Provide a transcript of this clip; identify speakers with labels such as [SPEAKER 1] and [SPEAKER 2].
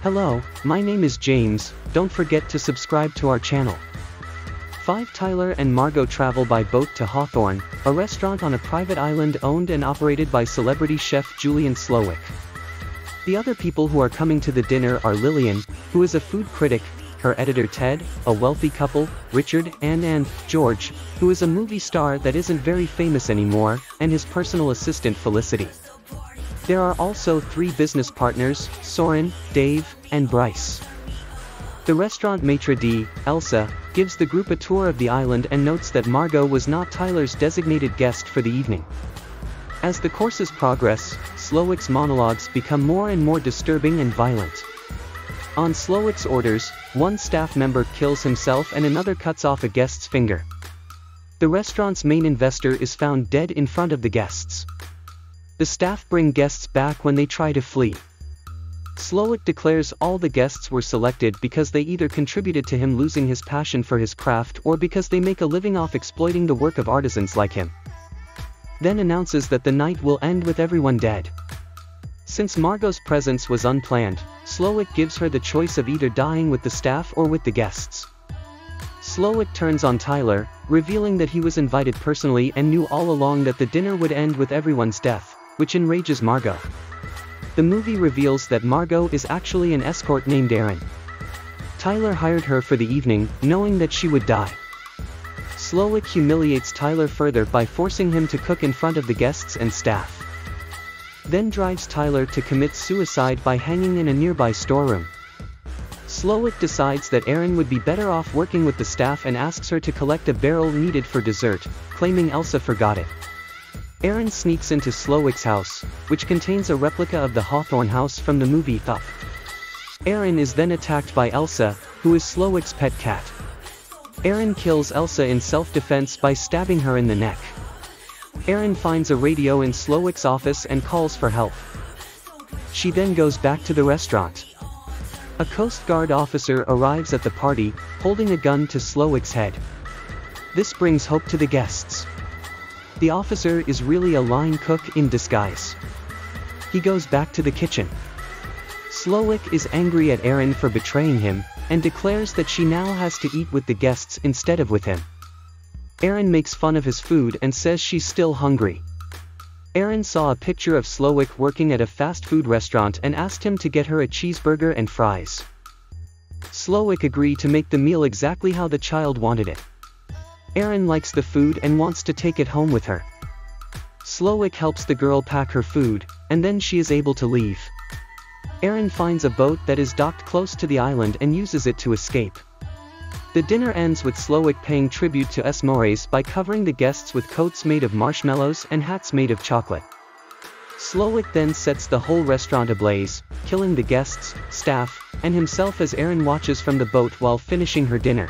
[SPEAKER 1] Hello, my name is James. Don't forget to subscribe to our channel. 5 Tyler and Margot travel by boat to Hawthorne, a restaurant on a private island owned and operated by celebrity chef Julian Slowik. The other people who are coming to the dinner are Lillian, who is a food critic, her editor Ted, a wealthy couple, Richard, and George, who is a movie star that isn't very famous anymore, and his personal assistant Felicity. There are also 3 business partners, Soren, Dave, and Bryce. The restaurant maitre d', Elsa, gives the group a tour of the island and notes that Margot was not Tyler's designated guest for the evening. As the courses progress, Slowik's monologues become more and more disturbing and violent. On Slowik's orders, one staff member kills himself and another cuts off a guest's finger. The restaurant's main investor is found dead in front of the guests. The staff bring guests back when they try to flee. Slowik declares all the guests were selected because they either contributed to him losing his passion for his craft or because they make a living off exploiting the work of artisans like him. Then announces that the night will end with everyone dead. Since Margot's presence was unplanned, Slowik gives her the choice of either dying with the staff or with the guests. Slowik turns on Tyler, revealing that he was invited personally and knew all along that the dinner would end with everyone's death, which enrages Margot. The movie reveals that Margot is actually an escort named Erin. Tyler hired her for the evening, knowing that she would die. Slowik humiliates Tyler further by forcing him to cook in front of the guests and staff. Then drives Tyler to commit suicide by hanging in a nearby storeroom. Slowik decides that Erin would be better off working with the staff and asks her to collect a barrel needed for dessert, claiming Elsa forgot it. Erin sneaks into Slowik's house, which contains a replica of the Hawthorne house from the movie Thup. Erin is then attacked by Elsa, who is Slowik's pet cat. Erin kills Elsa in self-defense by stabbing her in the neck. Erin finds a radio in Slowik's office and calls for help. She then goes back to the restaurant. A Coast Guard officer arrives at the party, holding a gun to Slowik's head. This brings hope to the guests. The officer is really a line cook in disguise. He goes back to the kitchen. Slowik is angry at Erin for betraying him, and declares that she now has to eat with the guests instead of with him. Erin makes fun of his food and says she's still hungry. Erin saw a picture of Slowik working at a fast food restaurant and asked him to get her a cheeseburger and fries. Slowik agreed to make the meal exactly how the child wanted it. Erin likes the food and wants to take it home with her. Slowik helps the girl pack her food, and then she is able to leave. Erin finds a boat that is docked close to the island and uses it to escape. The dinner ends with Slowik paying tribute to Esmores by covering the guests with coats made of marshmallows and hats made of chocolate. Slowik then sets the whole restaurant ablaze, killing the guests, staff, and himself as Erin watches from the boat while finishing her dinner.